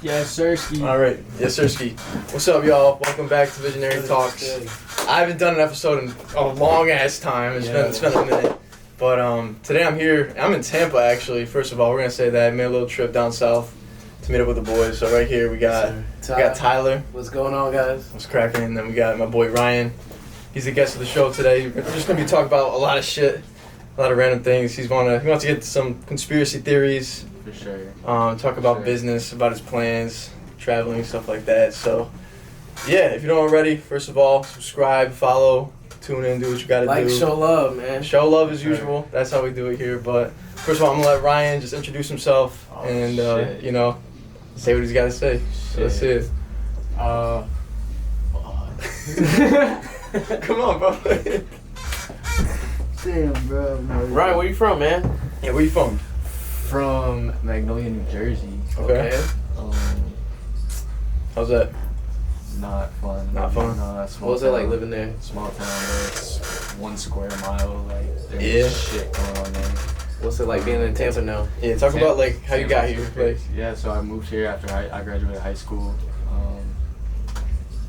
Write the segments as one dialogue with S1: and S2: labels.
S1: Yes, Sirski.
S2: All right, yes, Sirski. What's up, y'all? Welcome back to Visionary Talks. I haven't done an episode in a long ass time. It's been a minute. But today I'm here. I'm in Tampa, actually. First of all, we're gonna say that I made a little trip down south to meet up with the boys. So right here we got Tyler.
S3: What's going on, guys?
S2: What's cracking? And then we got my boy Ryan. He's the guest of the show today. We're just gonna be talking about a lot of shit, a lot of random things. He wants to get to some conspiracy theories.
S1: For sure.
S2: Talk about business, about his plans, traveling, stuff like that. So, yeah, if you don't already, first of all, subscribe, follow, tune in, do what you gotta do.
S3: Show love, man.
S2: Show love as usual. That's how we do it here. But first of all, I'm gonna let Ryan just introduce himself and say what he's gotta say. So let's see it. Come on, bro.
S1: Damn, bro.
S3: Ryan, where you from, man?
S2: Yeah, where you from?
S1: From Magnolia, New Jersey.
S2: Okay. How's that?
S1: Not fun.
S2: Not fun?
S1: No,
S3: What was it like living there?
S1: Small town where it's 1 square mile, like, there's
S2: Yeah.
S1: shit going on there.
S3: What's it like being in Tampa now?
S2: Yeah, talk about like how you got here. Like,
S1: yeah, so I moved here after I graduated high school.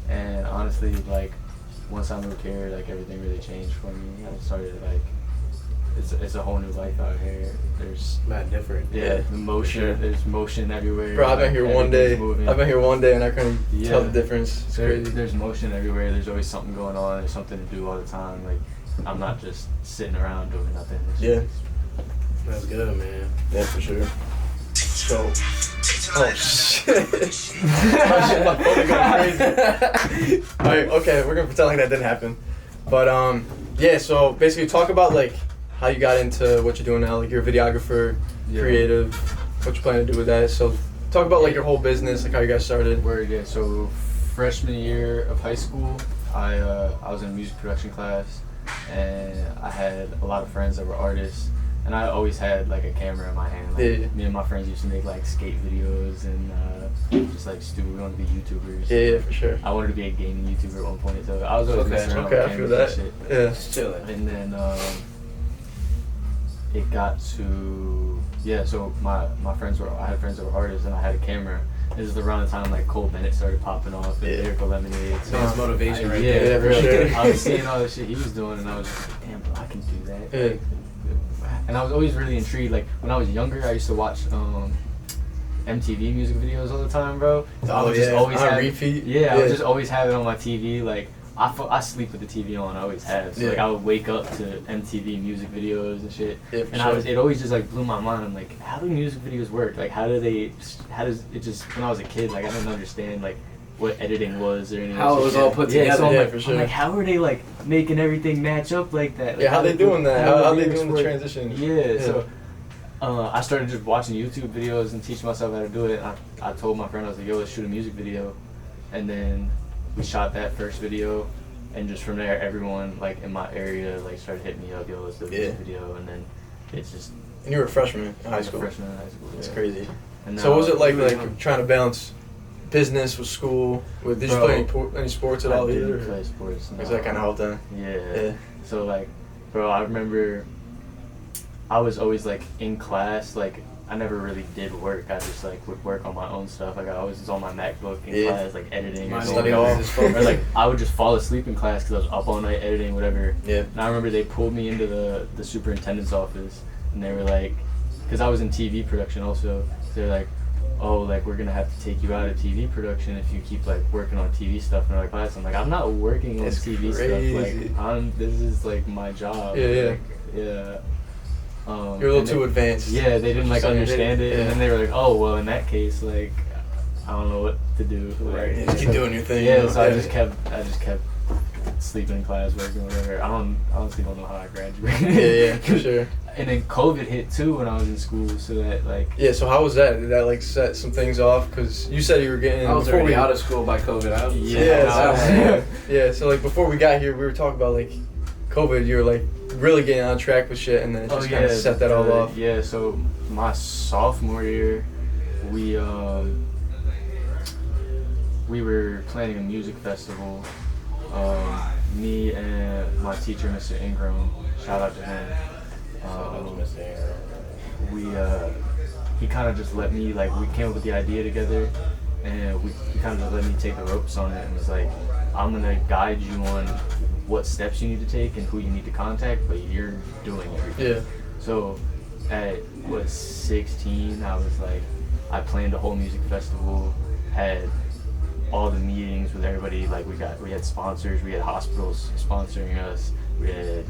S1: And honestly, like, once I moved here, like, everything really changed for me. I started, like, it's a whole new life out here. There's
S3: Not different.
S1: the motion.
S2: Sure.
S1: There's motion everywhere.
S2: bro, I've been here one day.
S1: Moving.
S2: I've been here one day and I couldn't tell the difference. It's crazy.
S1: There's motion everywhere. There's always something going on. There's something to do all the time. Like, I'm not just sitting around doing nothing.
S2: Yeah.
S3: That's good, man.
S2: Yeah, for sure. So, oh shit! My phone is going crazy. Alright, okay, we're gonna pretend like that didn't happen. But yeah. So basically, talk about like how you got into what you're doing now. Like you're a videographer, creative. What you plan to do with that? So talk about like your whole business, like how you got started.
S1: Yeah. So freshman year of high school, I was in a music production class, and I had a lot of friends that were artists. And I always had like a camera in my hand. Like, me and my friends used to make like skate videos and just like stupid. We wanted to be YouTubers.
S2: Yeah, for sure.
S1: I wanted to be a gaming YouTuber at one point, so I was always messing around with
S2: I feel
S1: cameras
S2: that.
S1: and shit.
S2: Yeah.
S3: Just chilling.
S1: And then it got to So my friends I had friends that were artists, and I had a camera. This is around the time like Cole Bennett started popping off and Lyrical Lemonade.
S3: So it's motivation right there.
S2: Yeah, for sure.
S1: I was seeing all the shit he was doing, and I was just like, damn, bro, I can do that.
S2: Yeah.
S1: And I was always really intrigued. Like when I was younger, I used to watch MTV music videos all the time, bro. So I would just always have
S2: repeat.
S1: Yeah, I would just always have it on my TV. Like I sleep with the TV on. I always have. So like I would wake up to MTV music videos and shit.
S2: Yeah,
S1: and it always just like blew my mind. I'm like, how do music videos work? Like how does it just? When I was a kid, like I didn't understand like what editing was or anything.
S3: How it was all put together.
S1: So
S2: for
S1: I'm like, how are they like making everything match up like that? Like,
S2: Yeah, how they doing that? How they doing the
S1: work?
S2: transition?
S1: Yeah. So I started just watching YouTube videos and teaching myself how to do it. I told my friend, I was like, yo, let's shoot a music video. And then we shot that first video. And just from there, everyone like in my area like started hitting me up, yo, let's do a music video. And then it's just...
S2: And you were a freshman in high school.
S1: Freshman in high school,
S2: That's crazy.
S1: And
S2: So what was it like trying to balance business with school? Did you play any sports at all
S1: I
S2: either?
S1: didn't play sports. No.
S2: Is that kind of helped then?
S1: Yeah. So like, bro, I remember I was always like in class, like I never really did work. I just like would work on my own stuff. Like I always was on my MacBook in class, like editing or something. Or like I would just fall asleep in class because I was up all night editing, whatever.
S2: Yeah.
S1: And I remember they pulled me into the superintendent's office, and they were like, because I was in TV production also. So they're like, oh, like we're gonna have to take you out of TV production if you keep like working on TV stuff in our class. I'm like, I'm not working on TV stuff. Like this is like my job. Like, yeah.
S2: You're a little too advanced.
S1: Yeah, they didn't like understand it, and then they were like, oh, well, in that case, like I don't know what to do. Like,
S2: Just keep doing your thing.
S1: Yeah, so I just kept sleeping in class, working, whatever. I honestly don't know how I graduated.
S2: Yeah, for sure.
S1: And then COVID hit too when I was in school, so that like.
S2: Yeah, so how was that? Did that like set some things off? Because you said you were getting.
S3: I was already out of school by COVID.
S2: Yeah. So like before we got here, we were talking about like COVID. You were like really getting on track with shit, and then it just kind of set that all off.
S1: Yeah. So my sophomore year, we were planning a music festival. Me and my teacher, Mr. Ingram, shout out to him. he kind of just let me, like, we came up with the idea together, and we kind of just let me take the ropes on it, and was like, I'm gonna guide you on what steps you need to take and who you need to contact, but you're doing everything.
S2: Yeah.
S1: So at 16, I was like, I planned a whole music festival, had all the meetings with everybody. Like we had sponsors, we had hospitals sponsoring us, we had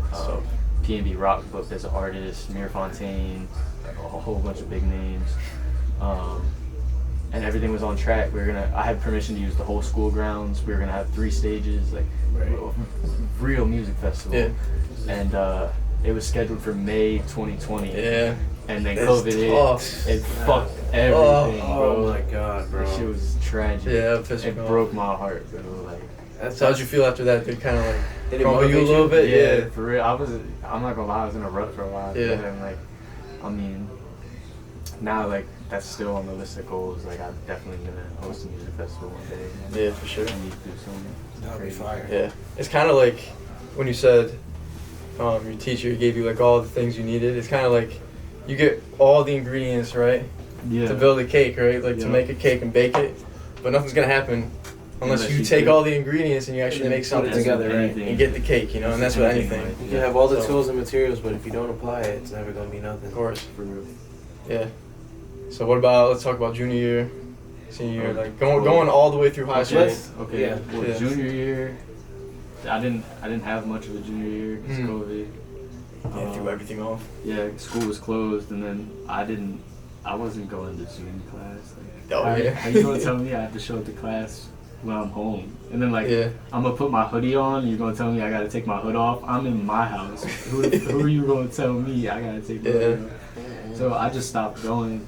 S1: P&B Rock booked as an artist, Mir Fontaine, a whole bunch of big names, and everything was on track. I had permission to use the whole school grounds. We were gonna have 3 stages, like real music festival, and it was scheduled for May 2020.
S2: Yeah.
S1: And then COVID hit. It fucked everything, bro.
S3: Oh my god, bro.
S1: That shit was tragic.
S2: Yeah,
S1: it broke my heart, bro. Like,
S2: so how'd you feel after that? Did it kind of like
S3: did it
S2: crumble
S3: motivate
S2: you a little bit?
S1: Yeah, for real. I'm not gonna lie, I was in a rut for a while.
S2: Yeah.
S1: And like, I mean, now like that's still on the list of goals. Like, I'm definitely gonna host a music festival one day.
S2: Yeah, for sure.
S1: I need to do something.
S3: That'll be fire.
S2: Yeah, it's kind of like when you said your teacher gave you like all the things you needed. It's kind of like you get all the ingredients, right?
S1: Yeah.
S2: To build a cake, right? Like to make a cake and bake it, but nothing's gonna happen unless you take all the ingredients and you actually make something
S3: together, right?
S2: and get the cake, you know. And that's with anything.
S3: You can have all the tools and materials, but if you don't apply it, it's never gonna be nothing.
S2: Of course.
S1: For real.
S2: Yeah. So what about, let's talk about junior year, senior year, like going all the way through high school.
S1: Okay.
S3: Yeah.
S1: Well, junior year, I didn't have much of a junior year because COVID.
S2: Yeah, threw everything off.
S1: Yeah, school was closed, and then I wasn't going to Zoom class. Like,
S2: Oh,
S1: how you gonna tell me I have to show up to class when I'm home? And then I'm gonna put my hoodie on, and you're gonna tell me I gotta take my hood off? I'm in my house. Who are you gonna tell me I gotta take my hood off? So I just stopped going,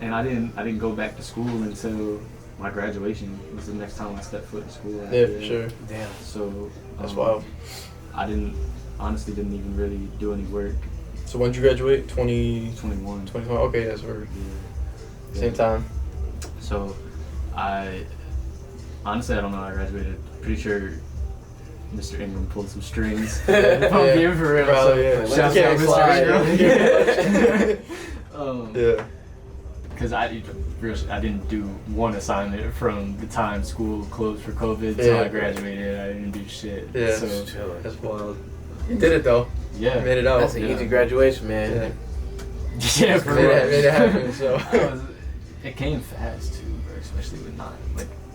S1: and I didn't go back to school until my graduation. It was the next time I stepped foot in school.
S2: Yeah, for sure.
S3: Damn.
S1: So
S2: That's wild.
S1: I honestly didn't even really do any work.
S2: So when did you graduate?
S1: 21.
S2: 2020. Okay, that's we're
S1: Yeah.
S2: same time.
S1: So I honestly, I don't know how I graduated. Pretty sure Mr. Ingram pulled some strings. If I'm being for real.
S2: Probably, yeah.
S1: Shout out Mr. Ingram.
S2: Yeah.
S1: Because I didn't do one assignment from the time school closed for COVID till I graduated. I didn't do shit.
S2: Yeah.
S1: So
S2: That's wild. You did it though.
S1: yeah.
S2: You made it out.
S3: That's an easy graduation, man.
S2: Yeah.
S1: Yeah, for real.
S2: Made it happen. So.
S1: It came fast too, bro, especially with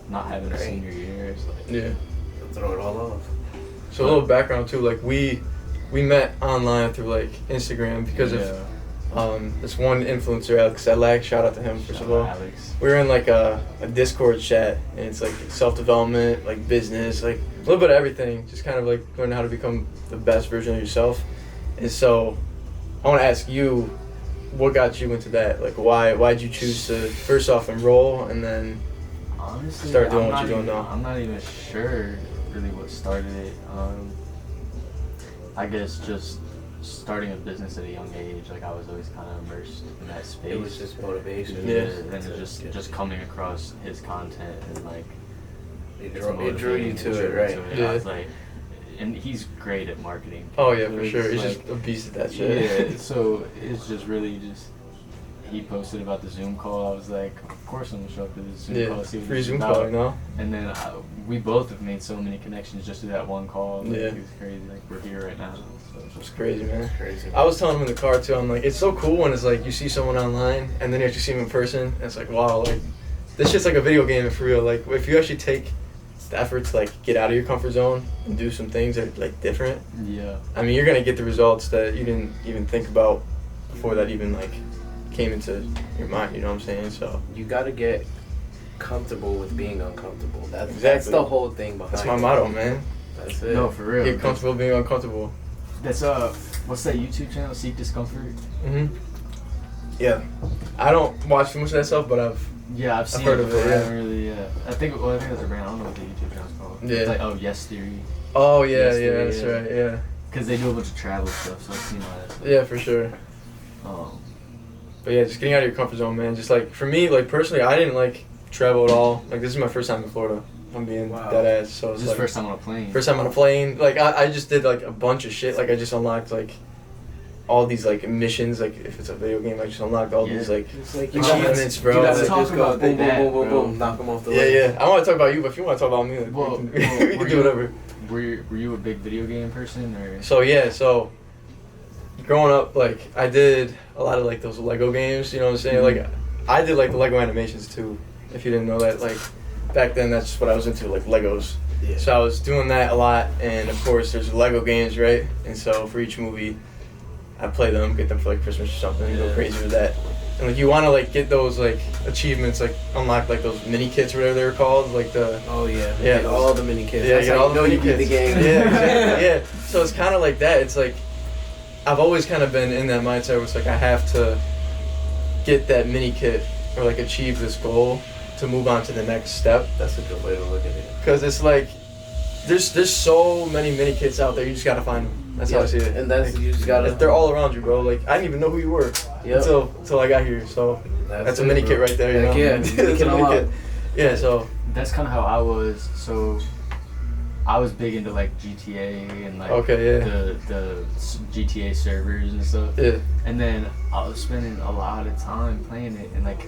S1: not having a senior year. It's like,
S2: Yeah.
S3: Throw it all off.
S2: So a little background too. Like we met online through like Instagram because of this one influencer, Alex Sedlak. Shout out to him first of all.
S1: Alex.
S2: We were in like a Discord chat, and it's like self-development, like business, like a little bit of everything. Just kind of like learning how to become the best version of yourself. And so I want to ask you, what got you into that? Like why'd you choose to first off enroll and then
S1: Honestly,
S2: start doing what you're doing now?
S1: I'm not even sure really what started it. I guess just starting a business at a young age. Like I was always kind of immersed in that space.
S3: It was just motivation.
S2: Yeah.
S1: And just coming across his content and like
S3: It
S1: it's
S3: drew you
S1: motivating
S3: to
S1: and
S3: it, right?
S1: I was like, and he's great at marketing.
S2: Oh yeah,
S1: So
S2: for
S1: it's
S2: sure. He's
S1: like-
S2: just a beast at that shit.
S1: Yeah, so it's just really he posted about the Zoom call. I was like, of course I'm gonna show up to this Zoom call. See what
S2: Free
S1: it's
S2: Zoom
S1: about.
S2: call, you know?
S1: And then we both have made so many connections just through that one call. Like,
S2: Yeah.
S1: it was crazy. Like we're here right now. So.
S2: It's crazy, man.
S3: Crazy.
S2: I was telling him in the car too, I'm like, it's so cool when it's like you see someone online and then you actually see them in person, and it's like, wow, like this shit's like a video game for real. Like if you actually take the effort to like get out of your comfort zone and do some things that are like different,
S1: Yeah.
S2: I mean, you're gonna get the results that you didn't even think about before that even like came into your mind. You know what I'm saying? So
S3: You gotta get comfortable with being uncomfortable. That's
S2: Exactly.
S3: the whole thing behind
S2: that's my
S3: it.
S2: motto, man.
S3: That's it.
S1: No, for real.
S2: Get comfortable being uncomfortable.
S1: That's what's that YouTube channel? Seek Discomfort.
S2: Yeah, I don't watch too much of that stuff, but I've
S1: Yeah, I've
S2: heard of
S1: before.
S2: it,
S1: I
S2: yeah.
S1: haven't really. I think that's a brand. I don't know what the YouTube channel's called.
S2: Yeah.
S1: It's like Yes Theory.
S2: oh yeah,
S1: Yes,
S2: yeah,
S1: yeah,
S2: that's
S1: yeah.
S2: right, yeah,
S1: Because they do a bunch of travel stuff, so I've seen all that stuff.
S2: yeah, for sure. But yeah, just getting out of your comfort zone, man. Just like for me, like personally, I didn't like travel at all. Like this is my first time in Florida. If I'm being dead ass. So it's
S1: This is
S2: like
S1: first time on a plane.
S2: first time on a plane. Like I just did like a bunch of shit. Like I just unlocked like all these like missions. Like if it's a video game, I just unlocked all these like
S3: It's like
S2: achievements, bro.
S3: You gotta
S1: Let's
S3: just
S1: talk
S3: go
S1: about
S3: boom, boom,
S1: that,
S3: boom, boom,
S1: bro.
S3: boom, knock them off the
S2: Yeah,
S3: list.
S2: yeah. I want to talk about you, but if you want to talk about me, like,
S1: Well,
S2: we
S1: well,
S2: can
S1: were
S2: do
S1: you-
S2: whatever.
S1: Were you a big video game person or?
S2: So yeah, so growing up, like I did a lot of like those Lego games. You know what I'm saying? Like I did like the Lego animations too. If you didn't know that, like back then, that's just what I was into, like Legos.
S3: Yeah.
S2: So I was doing that a lot, and of course there's Lego games, right? And so for each movie, I play them, get them for like Christmas or something, go
S1: Yeah.
S2: crazy with that. And like you want to like get those like achievements, like unlock like those mini kits, whatever they're called, like the
S3: Oh yeah.
S2: Yeah,
S3: Get all the mini kids.
S2: yeah,
S3: That's
S2: get
S3: how
S2: all
S3: you
S2: the
S3: know
S2: mini
S3: you beat the
S2: kits.
S3: game.
S2: Yeah, exactly. Yeah. So it's kind of like that. It's like I've always kind of been in that mindset where it's like I have to get that mini kit or like achieve this goal to move on to the next step.
S3: That's a good way to look at it.
S2: Because it's like there's so many mini kits out there. You just gotta find them. That's how I see it.
S3: And that's
S2: Like,
S3: you just gotta.
S2: they're all around you, bro. Like I didn't even know who you were
S3: Yep.
S2: until I got here. So that's a
S3: it,
S2: mini
S3: bro.
S2: kit right there. You
S3: Heck
S2: know?
S3: yeah,
S2: That's
S3: you
S2: a
S3: can
S2: mini
S3: unlock.
S2: kit. Yeah. So
S1: That's kind of how I was. So I was big into like GTA and like
S2: okay, yeah,
S1: the GTA servers and stuff.
S2: yeah.
S1: And then I was spending a lot of time playing it, and like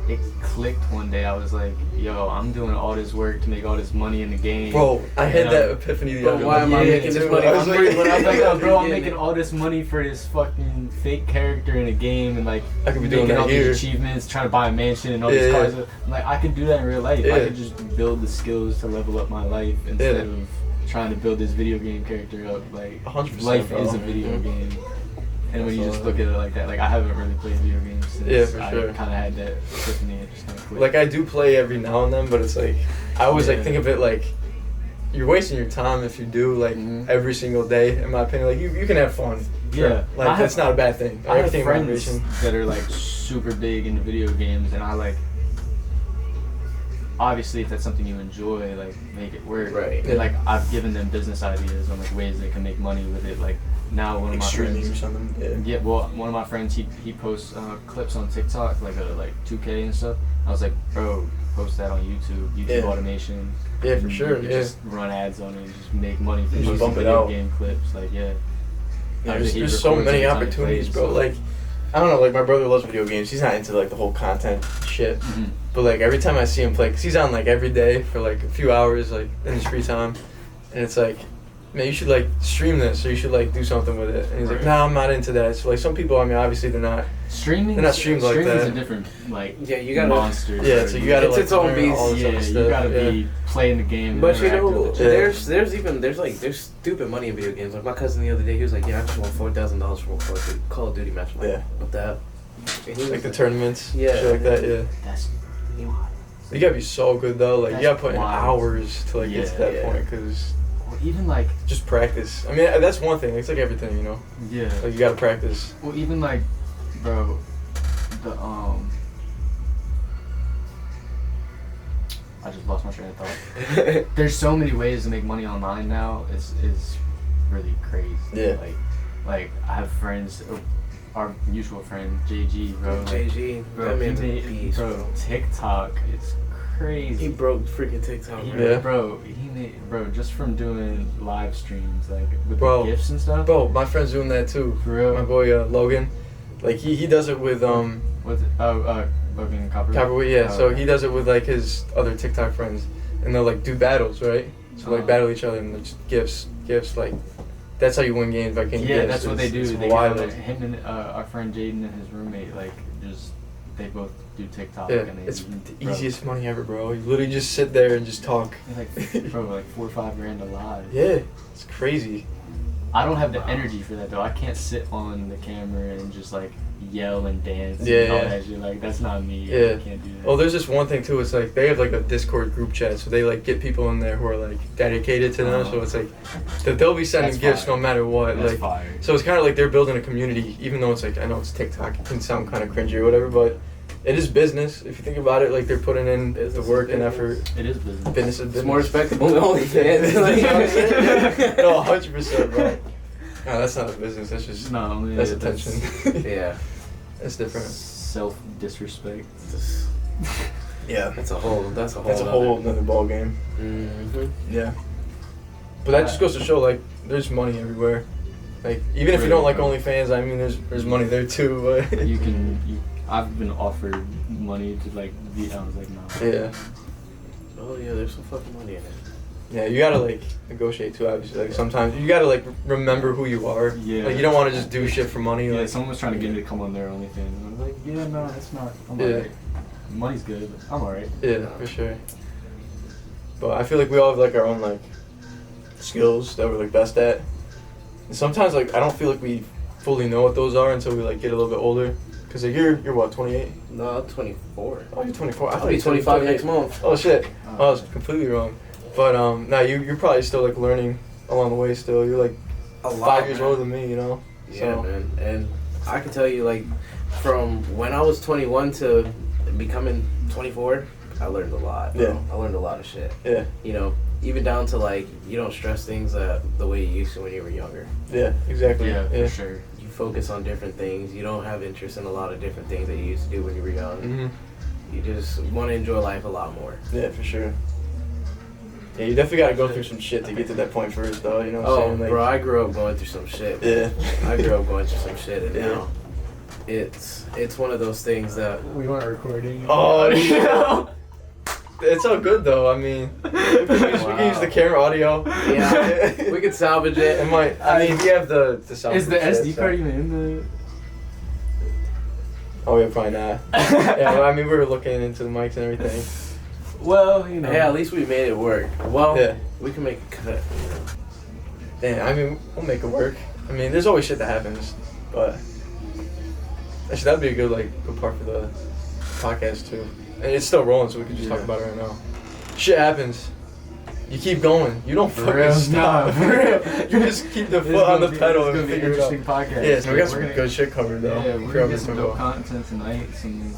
S1: it clicked one day. I was like, "Yo, I'm doing all this work to make all this money in the game."
S2: Bro, I had
S1: Yeah.
S2: that epiphany the
S3: Bro,
S2: other
S3: why
S2: day.
S3: am I
S1: Yeah,
S3: making this
S2: too.
S3: money
S2: I
S3: for
S2: was like-
S3: free when
S1: I was like,
S3: I'm
S1: "Oh, bro, I'm
S3: Yeah.
S1: making all this money for this fucking fake character in a game, and like
S2: I could be doing
S1: making
S2: that
S1: all
S2: here.
S1: these achievements, trying to buy a mansion and all
S2: Yeah,
S1: these
S2: yeah.
S1: cars." I'm like, I could do that in real life. I
S2: Yeah.
S1: could just build the skills to level up my life instead
S2: Yeah.
S1: of trying to build this video game character up. Like
S2: 100%,
S1: life
S2: bro.
S1: is a video
S3: Mhm.
S1: game. And when you just
S3: Absolutely.
S1: look at it like that, like I haven't really played video games since
S2: Yeah, for
S1: I
S2: sure.
S1: kind of had that epiphany and just kind of quit.
S2: Like I do play every now and then, but it's like I always like
S1: Yeah.
S2: think of it like you're wasting your time if you do like
S1: Mhm.
S2: every single day. In my opinion, like you can have fun.
S1: Yeah.
S2: like
S1: I have-
S2: that's not a bad thing.
S1: I have
S2: Everything in
S1: friends
S2: moderation.
S1: that are like super big into video games, and I like. Obviously, if that's something you enjoy, like make it work.
S3: Right.
S1: And like I've given them business ideas on like ways they can make money with it. Like now, one of my
S2: Extremely or
S1: friends.
S2: something. Yeah.
S1: Yeah, well, one of my friends he posts clips on TikTok like 2K and stuff. I was like, bro, post that on YouTube
S2: Yeah.
S1: automation.
S2: Yeah, for
S1: and
S2: sure.
S1: you could
S2: Yeah.
S1: Just run ads on it and just make money from
S2: Just
S1: posting
S2: bump it
S1: video
S2: out.
S1: game clips. Like yeah.
S2: Yeah,
S1: Obviously, he
S2: there's so
S1: records
S2: many
S1: every time he
S2: opportunities,
S1: plays,
S2: bro.
S1: so-
S2: Like, I don't know. Like, my brother loves video games. He's not into like the whole content shit.
S1: Mhm.
S2: But like every time I see him play, cause he's on like every day for like a few hours, like in his free time, and it's like, man, you should like stream this or you should like do something with it. And he's like,
S1: Right.
S2: nah, I'm not into that. So like some people, I mean, obviously they're not.
S1: Streaming.
S2: They're not streamed like
S1: streaming's
S2: that.
S1: a different like
S3: Yeah, you gotta-
S1: monster.
S2: Yeah, so you gotta
S3: It's
S2: like
S3: its own
S2: learn
S3: beast.
S2: all this
S1: Yeah,
S2: other
S1: you
S2: stuff.
S1: gotta be playing the game. and
S3: But you
S1: interacting
S3: know,
S1: with the
S3: there's stupid money in video games. Like my cousin the other day, he was like, "Yeah, I just won $4,000 from a Call of Duty match." I'm like,
S2: Yeah.
S3: what the hell? And he was
S2: Like the tournaments,
S3: Yeah.
S2: shit like that. Yeah,
S1: That's wild.
S2: you gotta be so good though. Like you
S1: That's
S2: gotta put in
S1: wild.
S2: hours to like get to that
S3: Yeah.
S2: point, cause
S1: Or even like
S2: just practice. I mean, that's one thing. It's like everything, you know.
S1: yeah.
S2: Like you gotta practice.
S1: Well, even like, bro, the I just lost my train of thought. There's so many ways to make money online now. It's really crazy.
S2: Yeah.
S1: Like I have friends, our mutual friend JG, bro. Like,
S3: JG,
S1: bro,
S3: that
S1: he
S3: man's a
S1: made,
S3: beast, bro.
S1: TikTok is crazy.
S3: He broke freaking TikTok,
S1: He-
S3: bro.
S2: Yeah.
S1: Bro, just from doing live streams, like with
S2: Bro.
S1: the gifs and stuff.
S2: Bro, my friend's doing that too.
S1: For real.
S2: My boy Logan, like he does it with
S1: What's it? Oh, Logan Copperwood.
S2: Copperwood, yeah.
S1: Oh,
S2: So
S1: okay.
S2: he does it with like his other TikTok friends, and they'll like do battles, right? So like
S1: Uh-huh.
S2: battle each other and like, just gifts. Like that's how you win games by getting
S1: Yeah,
S2: gifts.
S1: that's what they do.
S2: It's
S1: They
S2: wild.
S1: get him and our friend Jaden and his roommate, like, just they both do TikTok.
S2: Yeah,
S1: and they,
S2: it's
S1: bro,
S2: the easiest money ever, bro. You literally just sit there and just talk.
S1: Like, bro, like 4 or 5 grand a live.
S2: Yeah, it's crazy.
S1: I don't have the energy for that though. I can't sit on the camera and just like yell and dance
S2: Yeah,
S1: and all
S2: yeah.
S1: that shit. Like that's not me.
S2: Yeah.
S1: I can't do that.
S2: Oh, there's this one thing too. It's like they have like a Discord group chat, so they like get people in there who are like dedicated to them.
S1: Uh-huh.
S2: So it's like that they'll be sending
S1: That's
S2: gifts
S1: fire.
S2: no matter what.
S1: That's
S2: like
S1: fire.
S2: so it's kind of like they're building a community, even though it's like I know it's TikTok. It can sound kind of cringy or whatever, but it is business. If you think about it, like they're putting in the
S3: Business
S2: work
S3: is
S2: and
S3: business.
S2: effort.
S1: It is business.
S2: Business is
S3: It's
S2: business.
S3: more respectable than OnlyFans.
S2: No, 100%, bro. No, that's not a business. That's just
S1: No, yeah,
S2: that's attention.
S3: Yeah.
S2: That's different.
S1: Self disrespect.
S2: Yeah,
S3: That's a whole. That's a whole.
S2: that's a whole another ball game.
S3: Mm-hmm.
S2: Yeah, but that just goes to show like there's money everywhere. Like even if you don't like OnlyFans, I mean, there's money there too. But
S1: I've been offered money to like be. I was like, no.
S2: Yeah.
S3: Oh yeah, there's some fucking money in it.
S2: Yeah, you gotta like negotiate too. Obviously, like sometimes you gotta like remember who you are.
S1: Yeah.
S2: Like you don't want to just do shit for money.
S1: Yeah,
S2: like
S1: someone was trying to get me to come on their OnlyFans, and I was like, yeah, no, that's not. I'm
S2: Yeah.
S1: alright. Money's good. But I'm alright.
S2: Yeah, for sure. But I feel like we all have like our own like skills that we're like best at. And sometimes like I don't feel like we fully know what those are until we like get a little bit older. Cause like you're what, 28?
S3: No, I'm 24.
S2: Oh, you're 24.
S3: I'll be 25 next month.
S2: Oh shit. Oh, I was completely wrong. But no, you're probably still like learning along the way. Still, you're like
S3: A lot,
S2: 5 years
S3: man.
S2: older than me. You know.
S3: Yeah,
S2: So,
S3: man. And I can tell you, like, from when I was 21 to becoming 24, I learned a lot. Bro.
S2: Yeah.
S3: I learned a lot of shit.
S2: Yeah.
S3: You know, even down to like you don't stress things the way you used to when you were younger.
S2: Yeah. Exactly.
S1: Yeah,
S2: Yeah.
S1: for sure.
S3: You focus on different things. You don't have interest in a lot of different things that you used to do when you were young.
S2: Mhm.
S3: You just want to enjoy life a lot more.
S2: Yeah, for sure. Yeah, you definitely gotta go through some shit to get to that point first, though. You know what I'm
S3: Oh,
S2: saying? Like,
S3: bro, I grew up going through some shit.
S2: Yeah.
S3: I grew up going through some shit, and
S2: Yeah.
S3: now it's one of those things that
S1: We weren't recording.
S2: Oh, yeah. It's all good though. I mean, we can use the camera audio.
S3: yeah, we could salvage it.
S2: It might. I mean, we have the sound.
S1: Is the
S2: shit,
S1: SD
S2: so-
S1: card even in
S2: Oh yeah, probably not. Yeah, well, I mean, we were looking into the mics and everything.
S1: Well, you know.
S3: Yeah, at least we made it work. Well,
S2: Yeah.
S3: we can make a cut.
S2: Damn, I mean, we'll make it work. I mean, there's always shit that happens, but actually, that'd be a good good part for the podcast too. And it's still rolling, so we can just talk
S1: Yeah.
S2: about it right now. Shit happens. You keep going. You don't
S1: For
S2: fucking
S1: real?
S2: stop.
S1: Nah, for real.
S2: You just keep the foot on the pedal and figure it out.
S1: Interesting podcast.
S2: Yeah, so we got some
S1: We're gonna-
S2: good shit covered though.
S1: Yeah, we're
S2: For
S1: gonna
S2: every
S1: get some
S2: football.
S1: dope content tonight.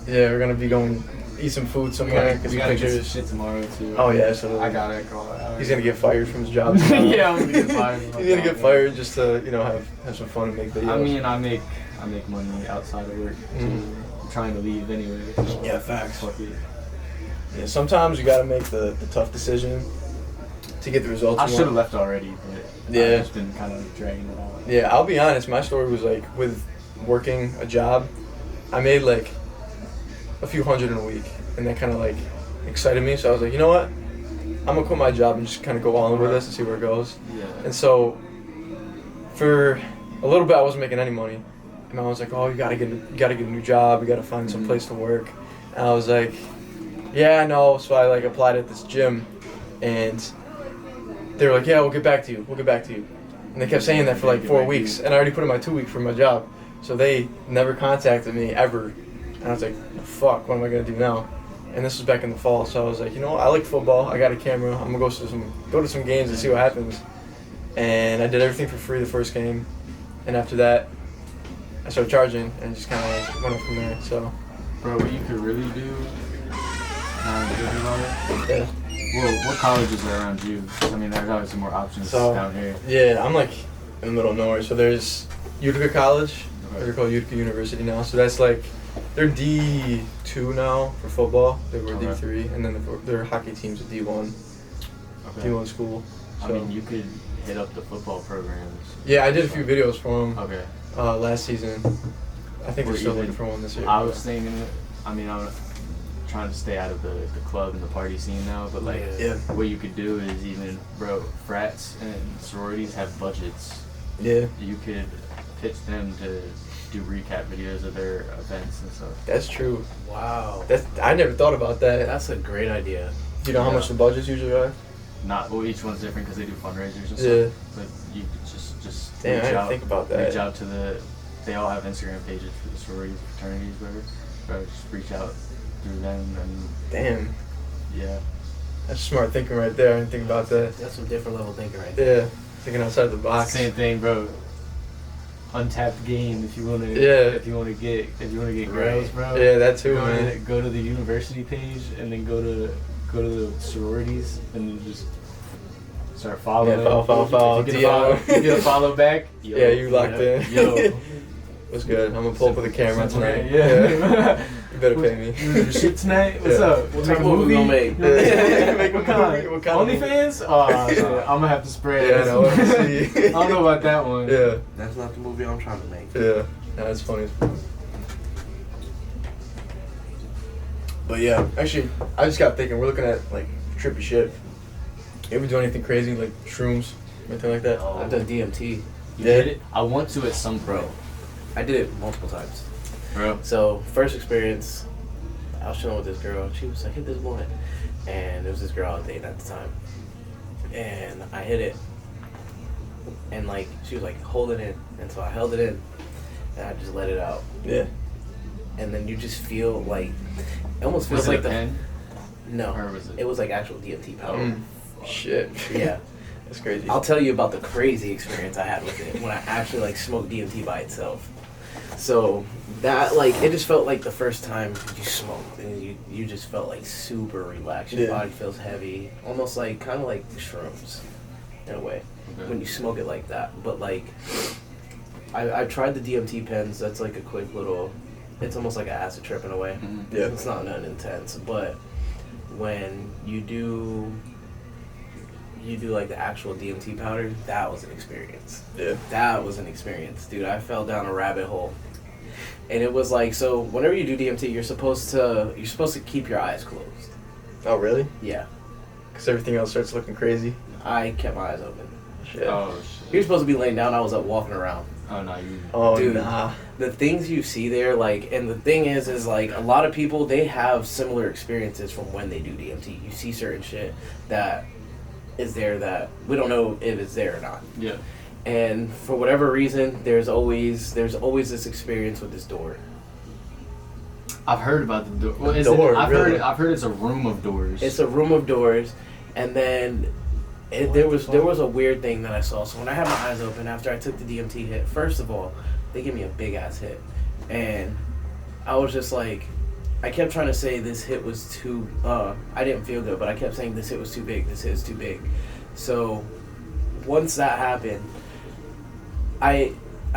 S2: Yeah, we're gonna be going eat some food
S1: We
S2: somewhere.
S1: gotta,
S2: Get
S1: we
S2: some
S1: gotta get some
S2: pictures.
S1: shit tomorrow too.
S2: Oh yeah, absolutely.
S1: I gotta go out.
S2: He's gonna get fired from his job. tomorrow.
S1: Yeah, I'm gonna get fired.
S2: He's gonna get fired just to have some fun and make videos.
S1: I mean, I make money outside of work too.
S2: Mhm.
S1: I'm trying to leave anyway. So
S2: Yeah, facts.
S1: Fuck it.
S2: Yeah, sometimes you gotta make the tough decision to get the results.
S1: I
S2: you
S1: should have
S2: want.
S1: left already, but
S2: Yeah.
S1: I've just been kind of dragging it out.
S2: Yeah, I'll be honest. My story was like with working a job, I made like a few hundred in a week, and that kind of like excited me. So I was like, you know what? I'm gonna quit my job and just kind of go all in with this and see where it goes.
S1: Yeah.
S2: And so for a little bit, I wasn't making any money, and I was like, oh, you gotta get a new job. You gotta find some place to work. And I was like, yeah, I know. So I like applied at this gym, and they were like, yeah, we'll get back to you. We'll get back to you. And they kept saying that for like 4 weeks, and I already put in my 2 week for my job. So they never contacted me ever. And I was like, fuck, what am I gonna do now? And this was back in the fall, so I was like, you know what? I like football. I got a camera. I'm gonna go to some games and see what happens. And I did everything for free the first game, and after that, I started charging and just kind of like went up from there. So
S1: Bro, what you could really do, now I'm thinking about it.
S2: yeah,
S1: Well, what colleges are around you? I mean, there's obviously more options
S2: So-
S1: down here.
S2: yeah, I'm like in the middle of nowhere. So there's Utica College.
S1: Okay.
S2: They're called Utica University now. So that's like they're D2 now for football. They were
S1: Okay.
S2: D3, and then their hockey team's a D1
S1: Okay.
S2: D1 school. So
S1: I mean, you could hit up the football programs.
S2: yeah, I did a few videos for them
S1: Okay.
S2: last season. I think
S1: Or
S2: they're still
S1: even-
S2: looking for one this year.
S1: I was thinking, I mean, I'm trying to stay out of the club and the party scene now, but like,
S2: Yeah.
S1: what you could do is even, bro, frats and sororities have budgets.
S2: Yeah,
S1: You could pitch them to do recap videos of their events and stuff.
S2: that's true.
S3: Wow.
S2: I never thought about that.
S3: That's a great idea.
S2: Do you know how
S1: Yeah.
S2: much the budgets usually are?
S1: Not, well, each one's different because they do fundraisers and
S2: Yeah.
S1: stuff. But you could just
S2: Damn, I
S1: reach
S2: didn't
S1: out,
S2: think about that.
S1: reach out to they all have Instagram pages for the sororities, fraternities, whatever. Bro, just reach out through them and
S2: Damn,
S1: yeah.
S2: that's smart thinking right there. I didn't think about that.
S3: That's some different level thinking right there.
S2: Yeah, thinking outside the box.
S1: Same thing, bro. Untapped game if you wanna
S2: Yeah.
S1: if you wanna get
S3: Right.
S1: girls, bro.
S2: Yeah, that too,
S1: go
S2: man.
S1: To, go to the university page and then go to the sororities and then just start following.
S2: Yeah, follow,
S1: If you get a
S2: DM.
S1: follow, if you get a follow back. Yo,
S2: Yeah, you locked in.
S1: Yo.
S2: What's good? I'm gonna pull up with a camera
S1: Simple,
S2: tonight.
S1: yeah.
S2: You better pay me.
S1: You wanna do shit tonight? What's
S2: Yeah.
S1: up?
S3: What
S1: Make
S3: type
S1: a
S3: of movie we
S1: movie?
S3: gonna make?
S2: Yeah, make a
S1: What kind?
S2: What kind of movie?
S1: OnlyFans? Oh, shit. I'm gonna have to spread.
S2: Yeah, I know. Let me see.
S1: I don't know about that one.
S2: Yeah.
S3: That's not the movie I'm trying to make.
S2: Yeah. That's funny. But yeah, actually, I just got thinking. We're looking at like trippy shit. You ever do anything crazy like shrooms, anything like that?
S3: I've done DMT.
S1: You
S2: Yeah.
S1: did it? I want to at some
S3: Bro,
S1: point.
S3: I did it multiple times.
S1: Bro.
S3: So, first experience, I was chilling with this girl. She was like, hit this blunt. And there was this girl I was dating at the time. And I hit it. And, like, she was, like, holding it. And so I held it in. And I just let it out.
S2: Yeah.
S3: And then you just feel, like, it almost feels
S1: Was it
S3: like
S1: a
S3: the...
S1: pen?
S3: No.
S1: Or was it?
S3: It was, like, actual DMT powder.
S2: Shit.
S3: Yeah.
S2: That's crazy.
S3: I'll tell you about the crazy experience I had with it when I actually like smoked DMT by itself. So that like it just felt like the first time you smoked and you just felt like super relaxed. Your
S2: Yeah.
S3: body feels heavy, almost like kind of like shrooms in a way
S1: Okay.
S3: when you smoke it like that. But like I tried the DMT pens. That's like a quick little. It's almost like an acid trip in a way.
S1: Mhm.
S2: Yeah.
S3: It's not nothing intense, but when you do like the actual DMT powder, that was an experience.
S2: Yeah.
S3: That was an experience, dude. I fell down a rabbit hole. And it was like, so whenever you do DMT, you're supposed to keep your eyes closed.
S2: Oh really?
S3: Yeah.
S2: Because everything else starts looking crazy.
S3: I kept my eyes open.
S2: Shit.
S1: Oh, shit.
S3: You're supposed to be laying down, I was up walking around.
S1: Oh, no, you.
S2: Oh
S3: Dude.
S2: nah.
S3: The things you see there, like, and the thing is like, a lot of people, they have similar experiences from when they do DMT. You see certain shit that is there that we don't know if it's there or not.
S1: Yeah.
S3: And for whatever reason, there's always this experience with this door.
S1: I've heard about the door. Well,
S2: Door,
S1: I've
S2: really?
S1: heard it's a room of doors.
S3: It's a room of doors, and then there was a weird thing that I saw. So when I had my eyes open after I took the DMT hit, first of all, they gave me a big ass hit, and I was just like, I kept trying to say this hit was too. I didn't feel good, but I kept saying this hit was too big. This hit is too big. So once that happened, I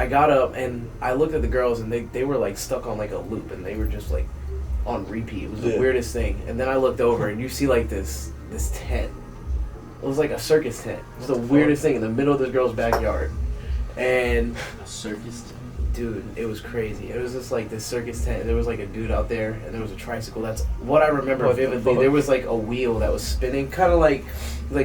S3: got up and I looked at the girls and they were like stuck on like a loop and they were just like on repeat. It was the weirdest thing. And then I looked over and you see like this tent. It was like a circus tent. It was the weirdest thing in the middle of this girl's backyard. And
S1: a circus.
S3: dude, it was crazy. It was just like this circus tent. There was like a dude out there and there was a tricycle. That's what I remember
S2: What the
S3: vividly.
S2: fuck?
S3: There was like a wheel that was spinning, kind of like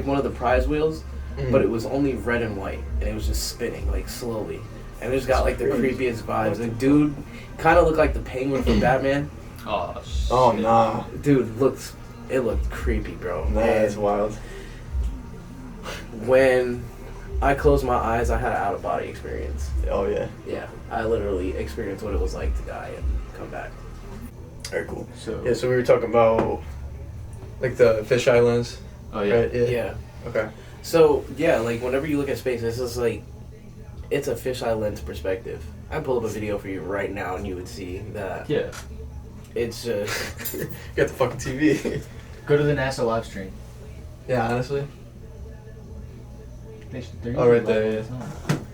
S3: one of the prize wheels. But it was only red and white, and it was just spinning like slowly, and it just got like the creepiest vibes. The dude kind of looked like the Penguin from Batman.
S1: Oh, shit.
S2: Oh nah.
S3: Dude it looked creepy, bro.
S2: Nah, that's wild.
S3: When I closed my eyes, I had an out of body experience.
S2: Oh yeah.
S3: Yeah, I literally experienced what it was like to die and come back.
S2: Very cool.
S1: So.
S2: Yeah, so we were talking about like the fisheye lens.
S1: Oh, yeah.
S2: Right?
S3: Yeah.
S2: Okay.
S3: So yeah, like whenever you look at space, this is like it's a fisheye lens perspective. I pull up a video for you right now, and you would see that
S1: Yeah.
S3: it's just.
S2: You got the fucking TV.
S1: Go to the NASA live stream.
S2: Yeah, honestly.
S1: They're
S2: Oh, right
S1: usually
S2: there,
S1: live all the time.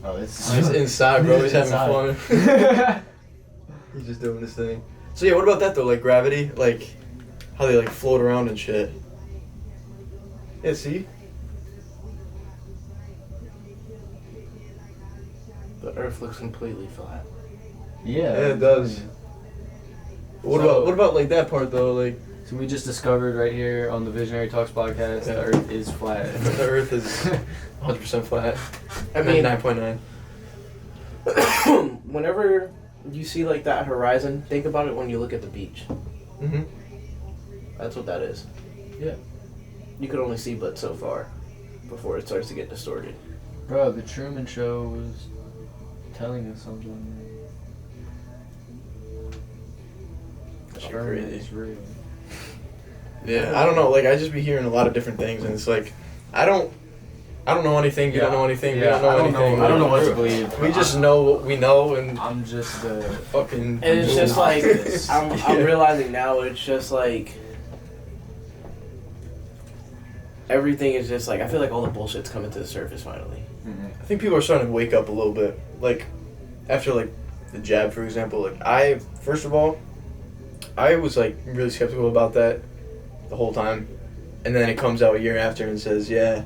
S1: Oh, it's
S2: He's inside, bro. He's having
S1: Inside.
S2: fun. He's just doing this thing. So yeah, what about that though? Like gravity, like how they like float around and shit. Yeah, see?
S3: The Earth looks completely flat.
S1: Yeah.
S2: Yeah, it does. What about like that part though? Like
S1: So we just discovered right here on the Visionary Talks podcast,
S2: Yeah.
S1: the Earth is flat.
S2: the Earth is 100% flat.
S3: I mean,
S2: 9.9.
S3: whenever you see like that horizon, think about it when you look at the beach.
S2: Mhm.
S3: That's what that is.
S1: Yeah.
S3: You could only see but so far before it starts to get distorted.
S1: Bro, the Truman Show was telling us something.
S2: That's
S1: Firmament
S2: crazy.
S1: is real.
S2: Yeah, I don't know. Like I just be hearing a lot of different things, and it's like I don't know anything. You don't know anything.
S1: Yeah,
S2: we don't know
S1: I don't
S2: anything.
S1: know. I don't know what to believe.
S2: We just know what we know, and
S1: I'm just
S2: fucking.
S3: And it's just like
S1: Yes.
S3: I'm
S2: Yeah.
S3: realizing now. It's just like everything is just like I feel like all the bullshit's coming to the surface finally.
S2: I think people are starting to wake up a little bit. Like after like the jab, for example. Like first of all, I was like really skeptical about that. the whole time, and then it comes out a year after and says, yeah,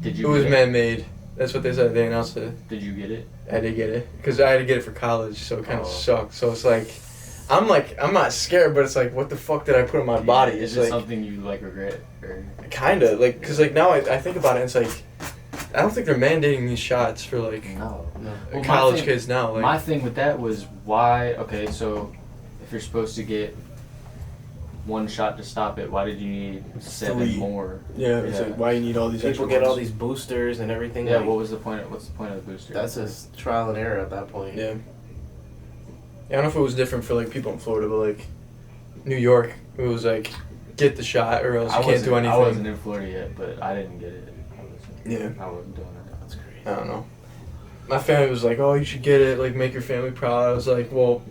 S1: Did
S2: it
S1: you?
S2: was
S1: get
S2: man-made. That's what they said. They announced it.
S1: Did you get it?
S2: I did get it because I had to get it for college, so it kind of
S1: Oh.
S2: sucked. So it's like, I'm not scared, but it's like, what the fuck did I put in my body?
S1: Is
S2: It's
S1: it
S2: like,
S1: something you like regret? Or?
S2: kinda like, cause like now I think about it, it's like, I don't think they're mandating these shots for like
S1: No. Well, my
S2: college
S1: thing-
S2: kids now. Like,
S1: My thing with that was why? Okay, so if you're supposed to get one shot to stop it, why did you need 7
S2: 3.
S1: more?
S2: yeah, it's
S1: Yeah.
S2: like why you need all these
S3: People
S2: extra
S3: get all
S2: ones.
S3: these boosters and everything.
S1: Yeah.
S3: like,
S1: What's the point of the booster?
S3: That's just trial and error at that point.
S2: Yeah. I don't know if it was different for like people in Florida, but like New York, it was like get the shot or else you can't do anything.
S1: I wasn't in Florida yet, but I didn't get it. I wasn't doing it.
S3: That's crazy.
S2: I don't know. My family was like, "Oh, you should get it. Like, make your family proud." I was like, "Well,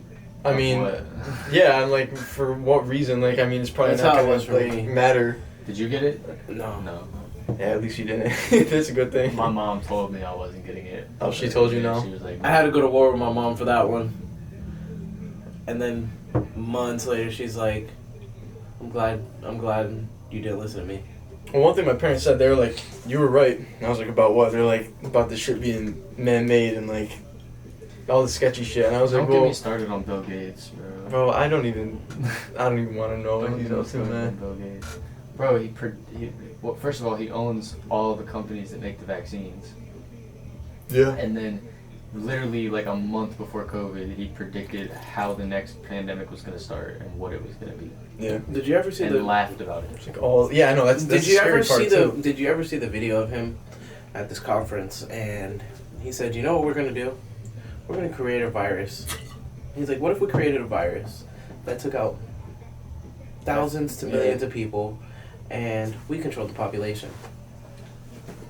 S2: I mean,
S1: What?
S2: yeah, I'm like, for what reason? Like, I mean, it's probably
S3: That's
S2: not
S3: how it
S2: gonna
S3: was for
S2: like
S3: me.
S2: matter."
S1: Did you get it?
S3: No.
S1: No.
S2: Yeah, at least you didn't. That's a good thing.
S1: My mom told me I wasn't getting it.
S2: Oh, she told you no?
S1: She was like,
S3: I had to go to war with my mom for that one. And then months later, she's like, I'm glad you didn't listen to me."
S2: Well, one thing my parents said, they were like, "You were right." And I was like, "About what?" They're like, "About the shit being man-made and like all the sketchy shit." And I was
S1: Don't
S2: like,
S1: get
S2: "Well,
S1: me started on Bill Gates, bro.
S2: bro, I don't even want to know what
S1: Don't
S2: he's
S1: get me
S2: up to,
S1: started on
S2: man."
S1: Bill Gates. Bro, well, first of all, he owns all the companies that make the vaccines.
S2: Yeah.
S1: And then, literally like a month before COVID, he predicted how the next pandemic was going to start and what it was going to be,
S2: Yeah.
S3: Did you ever see
S1: and
S3: the?
S1: laughed about it.
S2: It's like all. Yeah, I know. That's
S3: Did
S2: the
S3: you
S2: scary
S3: ever
S2: part
S3: see
S2: too.
S3: Did you ever see the video of him at this conference? And he said, "You know what we're gonna do? We're gonna create a virus." He's like, "What if we created a virus that took out thousands to millions of people, and we controlled the population?"